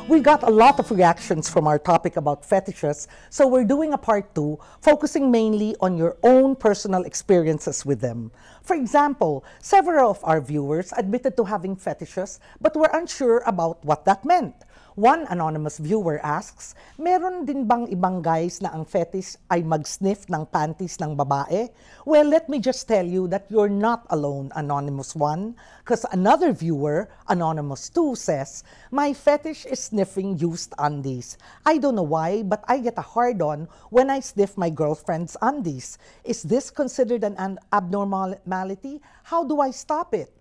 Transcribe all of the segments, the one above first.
We got a lot of reactions from our topic about fetishes, so we're doing a part 2, focusing mainly on your own personal experiences with them. For example, several of our viewers admitted to having fetishes but were unsure about what that meant. One anonymous viewer asks, meron din bang ibang guys na ang fetish ay mag-sniff ng panties ng babae? Well, let me just tell you that you're not alone, Anonymous 1, because another viewer, Anonymous 2, says, my fetish is sniffing used undies. I don't know why, but I get a hard-on when I sniff my girlfriend's undies. Is this considered an abnormality? How do I stop it?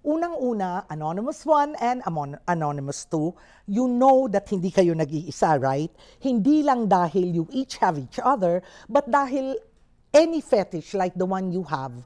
Unang-una, Anonymous 1 and Anonymous 2, you know that hindi kayo nag-iisa, right? Hindi lang dahil you each have each other, but dahil any fetish like the one you have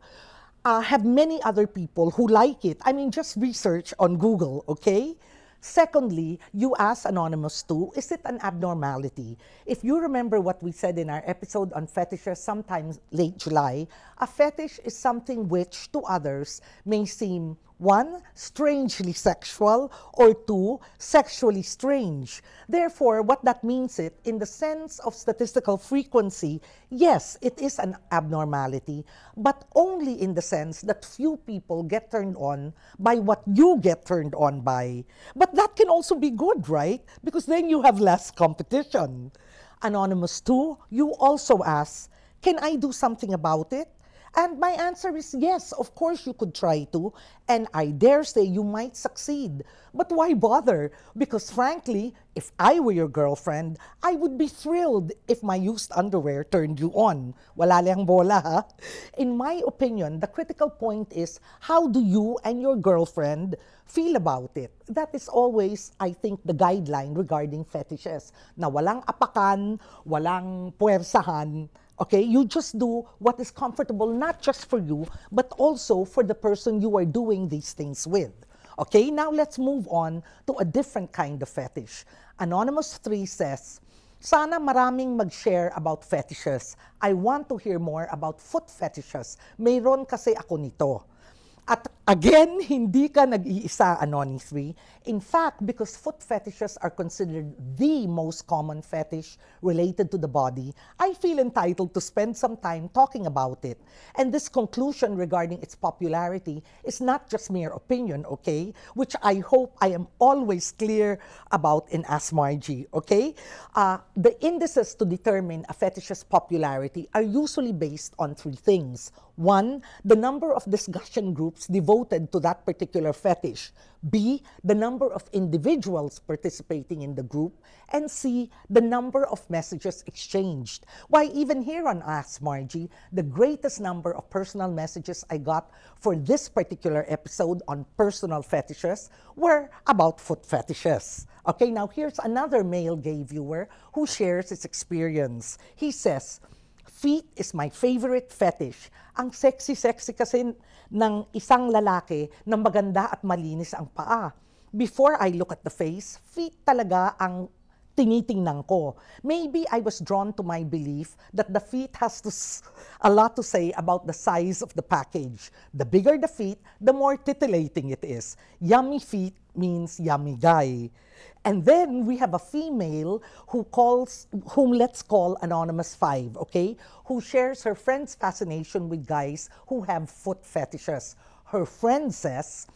many other people who like it. I mean, just research on Google, okay? Secondly, you ask Anonymous 2, is it an abnormality? If you remember what we said in our episode on fetishes sometime late July, a fetish is something which to others may seem 1. Strangely sexual, or 2. Sexually strange. Therefore, what that means in the sense of statistical frequency, yes, it is an abnormality, but only in the sense that few people get turned on by what you get turned on by. But that can also be good, right? Because then you have less competition. Anonymous 2, you also ask, can I do something about it? And my answer is yes, of course you could try to, and I dare say you might succeed. But why bother? Because frankly, if I were your girlfriend, I would be thrilled if my used underwear turned you on. Wala lang bola, ha? In my opinion, the critical point is, how do you and your girlfriend feel about it? That is always, I think, the guideline regarding fetishes. Na walang apakan, walang puwersahan. Okay, you just do what is comfortable, not just for you, but also for the person you are doing these things with. Okay, now let's move on to a different kind of fetish. Anonymous 3 says, sana maraming mag-share about fetishes. I want to hear more about foot fetishes. Mayroon kasi ako nito. At again, hindi ka nag-iisa, Anonymous 3. In fact, because foot fetishes are considered the most common fetish related to the body, I feel entitled to spend some time talking about it. And this conclusion regarding its popularity is not just mere opinion, okay? Which I hope I am always clear about in Ask Margie, okay? The indices to determine a fetish's popularity are usually based on 3 things. 1, the number of discussion groups devoted to that particular fetish. B, the number of individuals participating in the group. And C, the number of messages exchanged. Why, even here on Ask Margie, the greatest number of personal messages I got for this particular episode on personal fetishes were about foot fetishes. Okay, now here's another male gay viewer who shares his experience. He says, feet is my favorite fetish. Ang sexy-sexy kasi ng isang lalaki na maganda at malinis ang paa. Before I look at the face, feet talaga ang tinitingnan ko. Maybe I was drawn to my belief that the feet has a lot to say about the size of the package. The bigger the feet, the more titillating it is. Yummy feet means yummy guy. And then we have a female whom let's call Anonymous 5, okay? Who shares her friend's fascination with guys who have foot fetishes. Her friend says,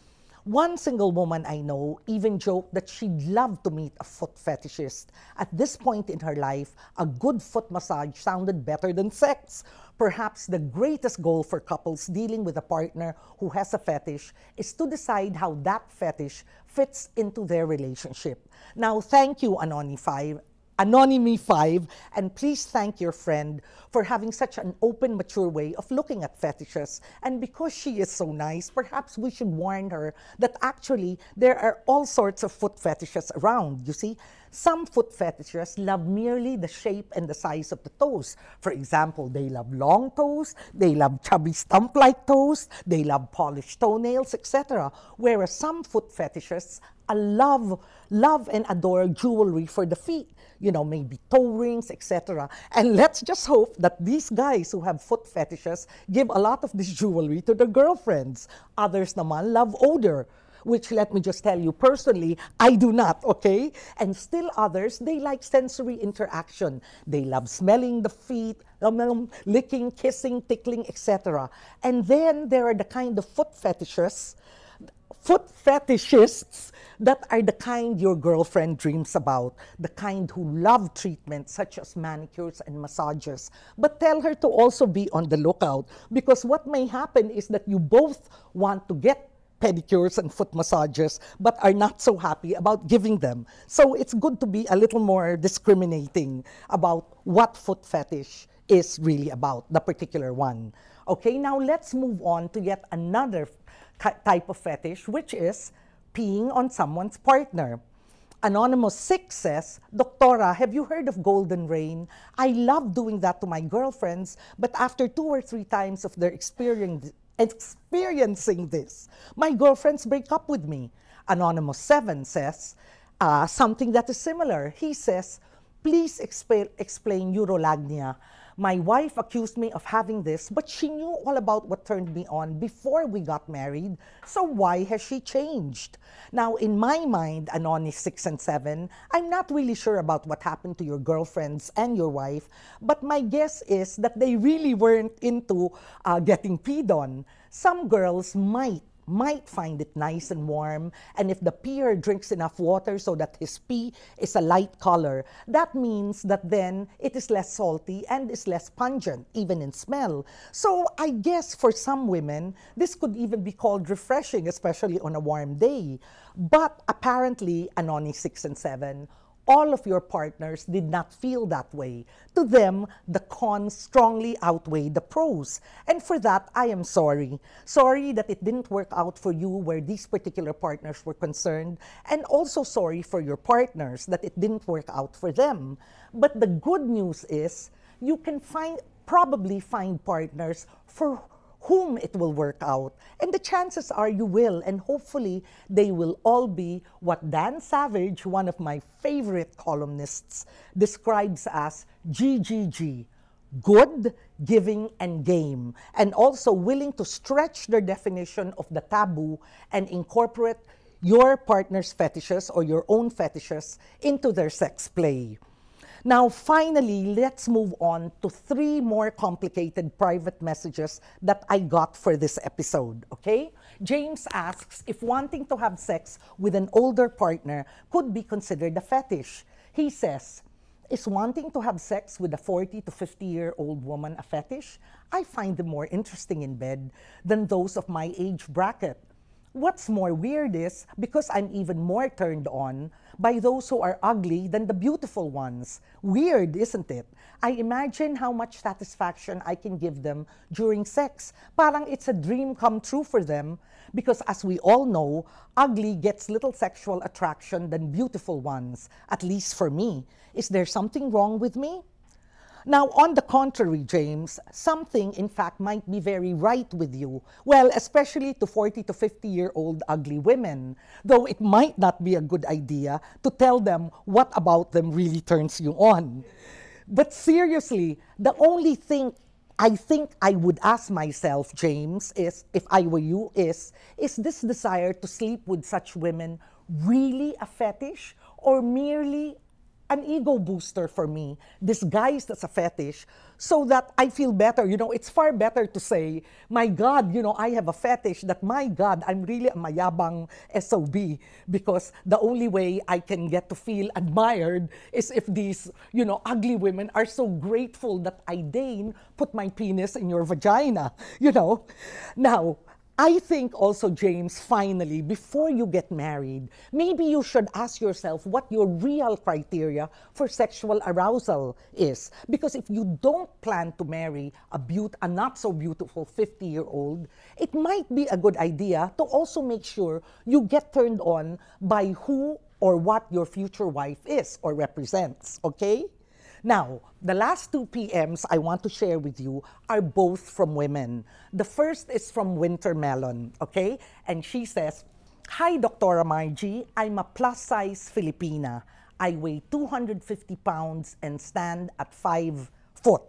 one single woman I know even joked that she'd love to meet a foot fetishist. At this point in her life, a good foot massage sounded better than sex. Perhaps the greatest goal for couples dealing with a partner who has a fetish is to decide how that fetish fits into their relationship. Now, thank you, Anonymy 5, and please thank your friend for having such an open, mature way of looking at fetishes. And because she is so nice, perhaps we should warn her that actually there are all sorts of foot fetishes around. You see, some foot fetishes love merely the shape and the size of the toes. For example, they love long toes, they love chubby stump-like toes, they love polished toenails, etc. Whereas some foot fetishes love and adore jewelry for the feet. You know, maybe toe rings, etc. And let's just hope that these guys who have foot fetishes give a lot of this jewelry to their girlfriends. Others naman love odor. which let me just tell you personally, I do not, okay? And still others, they like sensory interaction. They love smelling the feet, licking, kissing, tickling, etc. And then there are the kind of foot fetishists that are the kind your girlfriend dreams about, the kind who love treatments such as manicures and massages. But tell her to also be on the lookout, because what may happen is that you both want to get pedicures and foot massages but are not so happy about giving them. So it's good to be a little more discriminating about what foot fetish is really about, the particular one. Okay, now let's move on to yet another type of fetish, which is peeing on someone's partner. Anonymous 6 says, Doctora, have you heard of Golden Rain? I love doing that to my girlfriends, but after 2 or 3 times of their experiencing this, my girlfriends break up with me. Anonymous 7 says, something that is similar. He says, please explain urolagnia. My wife accused me of having this, but she knew all about what turned me on before we got married, so why has she changed? Now, in my mind, Anonymous 6 and 7, I'm not really sure about what happened to your girlfriends and your wife, but my guess is that they really weren't into getting peed on. Some girls might find it nice and warm, and if the peer drinks enough water so that his pee is a light color, that means that then it is less salty and is less pungent, even in smell. So I guess for some women, this could even be called refreshing, especially on a warm day. But apparently, Anonymous 6 and 7, all of your partners did not feel that way. To them, the cons strongly outweigh the pros. And for that, I am sorry. Sorry that it didn't work out for you where these particular partners were concerned, and also sorry for your partners that it didn't work out for them. But the good news is, you can probably find partners for whom it will work out. And the chances are you will, and hopefully they will all be what Dan Savage, one of my favorite columnists, describes as GGG, good, giving, and game, and also willing to stretch their definition of the taboo and incorporate your partner's fetishes or your own fetishes into their sex play. Now, finally, let's move on to 3 more complicated private messages that I got for this episode, okay? James asks if wanting to have sex with an older partner could be considered a fetish. He says, is wanting to have sex with a 40 to 50-year-old woman a fetish? I find them more interesting in bed than those of my age bracket. What's more weird is, because I'm even more turned on by those who are ugly than the beautiful ones. Weird, isn't it? I imagine how much satisfaction I can give them during sex. Parang it's a dream come true for them, because as we all know, ugly gets little sexual attraction than beautiful ones, at least for me. Is there something wrong with me? Now, on the contrary, James, something, in fact, might be very right with you. Well, especially to 40 to 50-year-old ugly women, though it might not be a good idea to tell them what about them really turns you on. But seriously, the only thing I think I would ask myself, James, is, if I were you, is this desire to sleep with such women really a fetish or merely an ego booster for me, disguised as a fetish, so that I feel better? You know, it's far better to say, my God, you know, I have a fetish, that my God, I'm really a mayabang SOB, because the only way I can get to feel admired is if these, you know, ugly women are so grateful that I deign put my penis in your vagina, you know. Now, I think also, James, finally, before you get married, maybe you should ask yourself what your real criteria for sexual arousal is. Because if you don't plan to marry a not so beautiful 50-year-old, it might be a good idea to also make sure you get turned on by who or what your future wife is or represents, okay? Now, the last 2 PMs I want to share with you are both from women. The first is from Winter Melon, okay? And she says, hi, Dr. Margie. I'm a plus-size Filipina. I weigh 250 pounds and stand at 5 foot.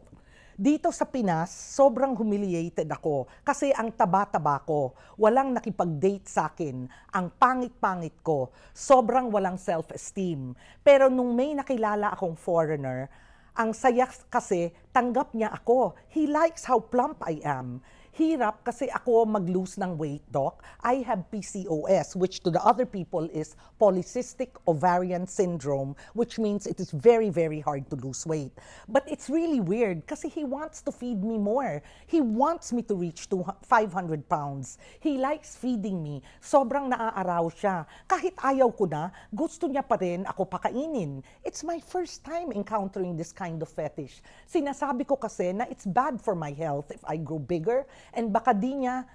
Dito sa Pinas, sobrang humiliated ako kasi ang taba-taba ko. Walang nakipag-date sa akin. Ang pangit-pangit ko. Sobrang walang self-esteem. Pero nung may nakilala akong foreigner, ang saya kasi tanggap niya ako. He likes how plump I am. Hirap kasi ako mag-lose ng weight, Doc. I have PCOS, which to the other people is polycystic ovarian syndrome, which means it is very, very hard to lose weight. But it's really weird kasi he wants to feed me more. He wants me to reach to 500 pounds. He likes feeding me. Sobrang naaaraw siya. Kahit ayaw ko na, gusto niya pa rin ako pakainin. It's my first time encountering this kind of fetish. Sinasabi ko kasi na it's bad for my health if I grow bigger, and baka di na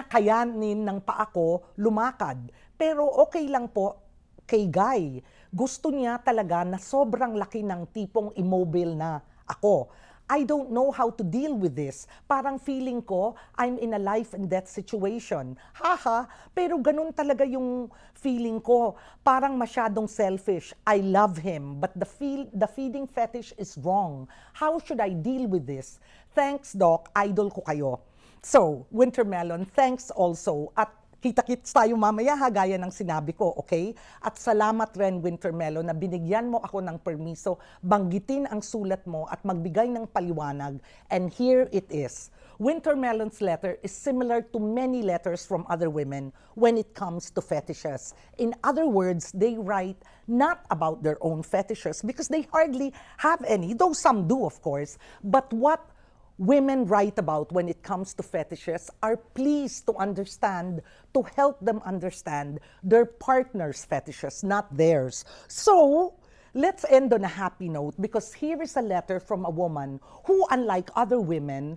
kayanin ng paa ko lumakad. Pero okay lang po kay Guy. Gusto niya talaga na sobrang laki ng tipong immobile na ako. I don't know how to deal with this. Parang feeling ko, I'm in a life and death situation. Haha, pero ganun talaga yung feeling ko. Parang masyadong selfish. I love him, but the feeding fetish is wrong. How should I deal with this? Thanks, Doc. Idol ko kayo. So, Wintermelon, thanks also. At kita-kits tayo mamaya ha, gaya ng sinabi ko, okay? At salamat rin, Wintermelon, na binigyan mo ako ng permiso, banggitin ang sulat mo at magbigay ng paliwanag. And here it is. Wintermelon's letter is similar to many letters from other women when it comes to fetishes. In other words, they write not about their own fetishes because they hardly have any, though some do, of course, but what women write about when it comes to fetishes are pleased to understand, to help them understand their partner's fetishes, not theirs. So, let's end on a happy note because here is a letter from a woman who, unlike other women,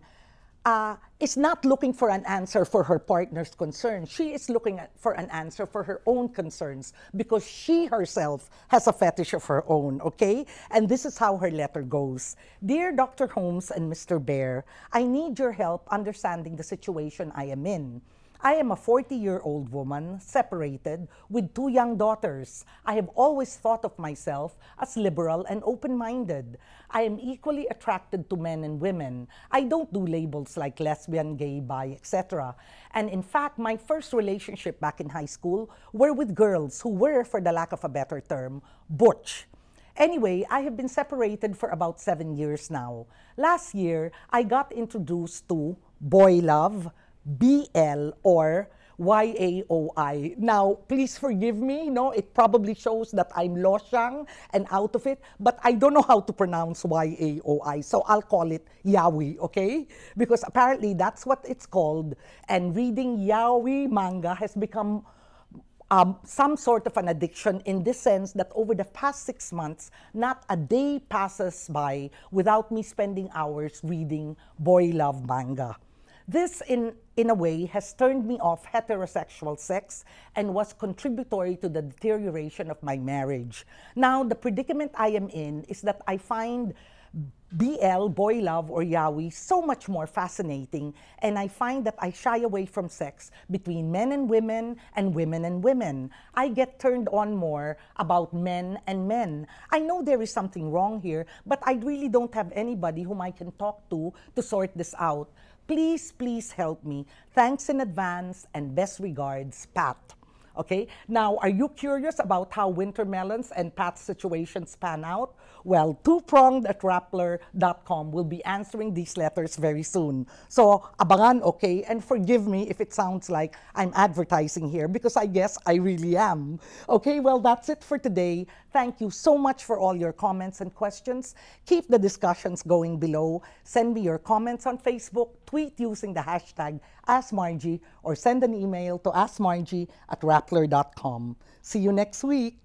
is not looking for an answer for her partner's concerns. She is looking for an answer for her own concerns because she herself has a fetish of her own, okay? And this is how her letter goes. Dear Dr. Holmes and Mr. Bear, I need your help understanding the situation I am in. I am a 40-year-old woman, separated, with 2 young daughters. I have always thought of myself as liberal and open-minded. I am equally attracted to men and women. I don't do labels like lesbian, gay, bi, etc. And in fact, my first relationship back in high school were with girls who were, for the lack of a better term, butch. Anyway, I have been separated for about 7 years now. Last year, I got introduced to boy love, BL, or YAOI. Now, please forgive me, no, it probably shows that I'm losyang and out of it, but I don't know how to pronounce YAOI, so I'll call it yaoi, okay? Because apparently that's what it's called, and reading yaoi manga has become some sort of an addiction in the sense that over the past 6 months, not a day passes by without me spending hours reading boy love manga. This, in a way, has turned me off heterosexual sex and was contributory to the deterioration of my marriage. Now, the predicament I am in is that I find BL, boy love, or yaoi so much more fascinating, and I find that I shy away from sex between men and women and women and women. I get turned on more about men and men. I know there is something wrong here, but I really don't have anybody whom I can talk to sort this out. Please, please help me. Thanks in advance and best regards, Pat. Okay, now are you curious about how Wintermelon's and Pat's situations pan out? Well, two-pronged at Rappler.com will be answering these letters very soon. So, abangan, okay? And forgive me if it sounds like I'm advertising here because I guess I really am. Okay, well, that's it for today. Thank you so much for all your comments and questions. Keep the discussions going below. Send me your comments on Facebook, tweet using the hashtag AskMargie, or send an email to askmargie@Rappler.com. See you next week.